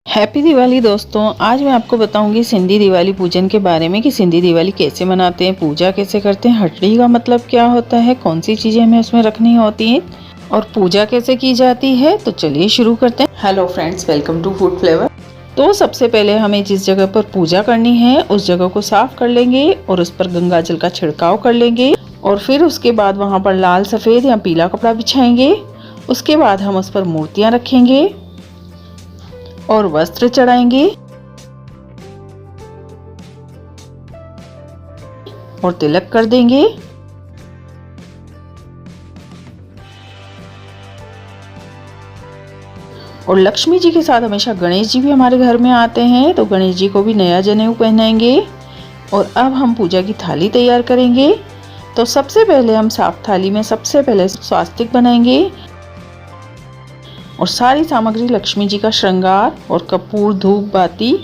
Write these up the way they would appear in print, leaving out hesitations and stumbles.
Happy Diwali दोस्तों। आज मैं आपको बताऊंगी सिंधी दिवाली पूजन के बारे में कि सिंधी दिवाली कैसे मनाते हैं, पूजा कैसे करते हैं, हटड़ी का मतलब क्या होता है, कौन सी चीज़ें हमें उसमें रखनी होती हैं और पूजा कैसे की जाती है। तो चलिए शुरू करते हैं। Hello friends, welcome to food flavour. तो सबसे पहले हमें जिस जगह पर पूजा करनी है उस जगह को साफ कर लेंगे और उस पर गंगा जल का छिड़काव कर लेंगे और फिर उसके बाद वहाँ पर लाल, सफ़ेद या पीला कपड़ा बिछाएंगे। उसके बाद हम उस पर मूर्तियाँ रखेंगे और वस्त्र चढ़ाएंगे और तिलक कर देंगे। और लक्ष्मी जी के साथ हमेशा गणेश जी भी हमारे घर में आते हैं, तो गणेश जी को भी नया जनेऊ पहनाएंगे। और अब हम पूजा की थाली तैयार करेंगे। तो सबसे पहले हम साफ थाली में सबसे पहले स्वास्तिक बनाएंगे और सारी सामग्री लक्ष्मी जी का श्रृंगार और कपूर, धूप, बाती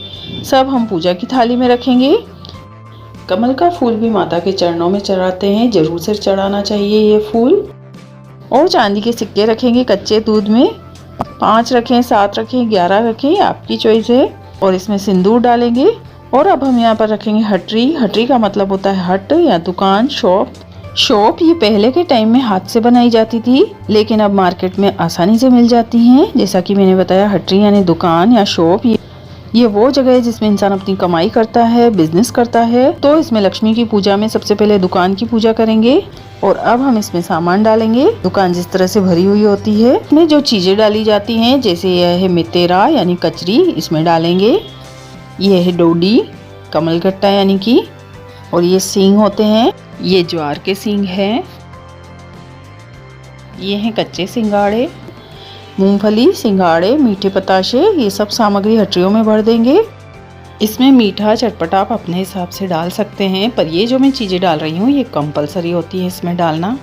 सब हम पूजा की थाली में रखेंगे। कमल का फूल भी माता के चरणों में चढ़ाते हैं, जरूर से चढ़ाना चाहिए ये फूल। और चांदी के सिक्के रखेंगे कच्चे दूध में, 5 रखें, 7 रखें, 11 रखें, आपकी चॉइस है। और इसमें सिंदूर डालेंगे। और अब हम यहाँ पर रखेंगे हटरी। हटरी का मतलब होता है हट या दुकान, शॉप ये पहले के टाइम में हाथ से बनाई जाती थी, लेकिन अब मार्केट में आसानी से मिल जाती हैं। जैसा कि मैंने बताया, हटरी यानी दुकान या शॉप, ये वो जगह है जिसमें इंसान अपनी कमाई करता है, बिजनेस करता है। तो इसमें लक्ष्मी की पूजा में सबसे पहले दुकान की पूजा करेंगे और अब हम इसमें सामान डालेंगे। दुकान जिस तरह से भरी हुई होती है, इसमें जो चीजें डाली जाती हैं, जैसे यह है मितेरा यानी कचरी, इसमें डालेंगे। यह है डोडी, कमलगट्टा यानी कि, और ये सींग होते हैं, ये ज्वार के सींग हैं, ये हैं कच्चे सिंगाड़े, मूंगफली, सिंगाड़े, मीठे पताशे, ये सब सामग्री हटरियों में भर देंगे। इसमें मीठा चटपटा आप अपने हिसाब से डाल सकते हैं, पर ये जो मैं चीज़ें डाल रही हूँ ये कंपलसरी होती है इसमें डालना।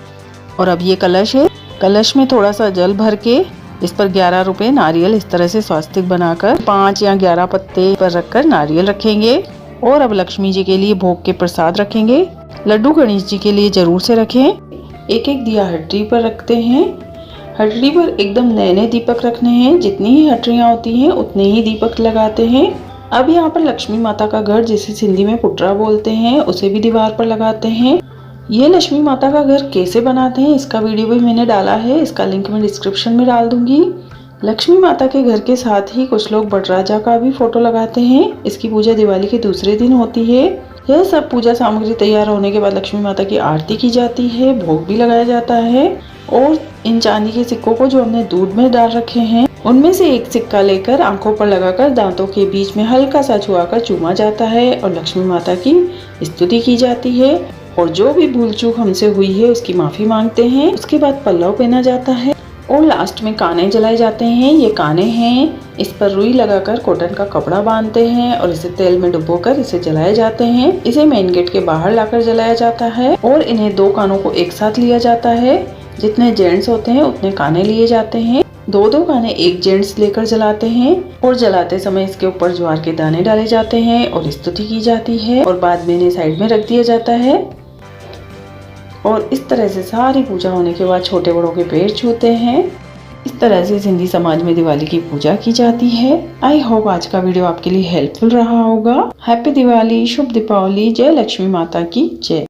और अब ये कलश है, कलश में थोड़ा सा जल भर के इस पर 11 रुपए नारियल इस तरह से स्वास्तिक बनाकर 5 या 11 पत्ते पर रखकर नारियल रखेंगे। और अब लक्ष्मी जी के लिए भोग के प्रसाद रखेंगे। लड्डू गणेश जी के लिए जरूर से रखें। एक एक दिया हटरी पर रखते हैं। हटरी पर एकदम नए नए दीपक रखने हैं, जितनी ही हटरियाँ होती हैं उतने ही दीपक लगाते हैं। अब यहाँ पर लक्ष्मी माता का घर, जिसे सिंधी में पुटरा बोलते हैं, उसे भी दीवार पर लगाते हैं। ये लक्ष्मी माता का घर कैसे बनाते हैं इसका वीडियो भी मैंने डाला है, इसका लिंक मैं डिस्क्रिप्शन में डाल दूंगी। लक्ष्मी माता के घर के साथ ही कुछ लोग बटराजा का भी फोटो लगाते हैं। इसकी पूजा दिवाली के दूसरे दिन होती है। यह सब पूजा सामग्री तैयार होने के बाद लक्ष्मी माता की आरती की जाती है, भोग भी लगाया जाता है। और इन चांदी के सिक्कों को जो हमने दूध में डाल रखे हैं, उनमें से एक सिक्का लेकर आंखों पर लगाकर दांतों के बीच में हल्का सा छुआकर चूमा जाता है और लक्ष्मी माता की स्तुति की जाती है। और जो भी भूल चूक हमसे हुई है उसकी माफी मांगते हैं। उसके बाद पल्लव पहना जाता है और लास्ट में काने जलाए जाते हैं। ये काने हैं, इस पर रुई लगाकर कॉटन का कपड़ा बांधते हैं और इसे तेल में डुबोकर इसे जलाए जाते हैं। इसे मेन गेट के बाहर लाकर जलाया जाता है और इन्हें 2 कानों को एक साथ लिया जाता है। जितने जेंट्स होते हैं उतने काने लिए जाते हैं। 2-2 काने एक जेंट्स लेकर जलाते हैं और जलाते समय इसके ऊपर ज्वार के दाने डाले जाते हैं और स्तुति की जाती है और बाद में इन्हें साइड में रख दिया जाता है। और इस तरह से सारी पूजा होने के बाद छोटे बड़ों के पैर छूते हैं। इस तरह से सिंधी समाज में दिवाली की पूजा की जाती है। आई होप आज का वीडियो आपके लिए हेल्पफुल रहा होगा। हैप्पी दिवाली, शुभ दीपावली, जय लक्ष्मी माता की जय।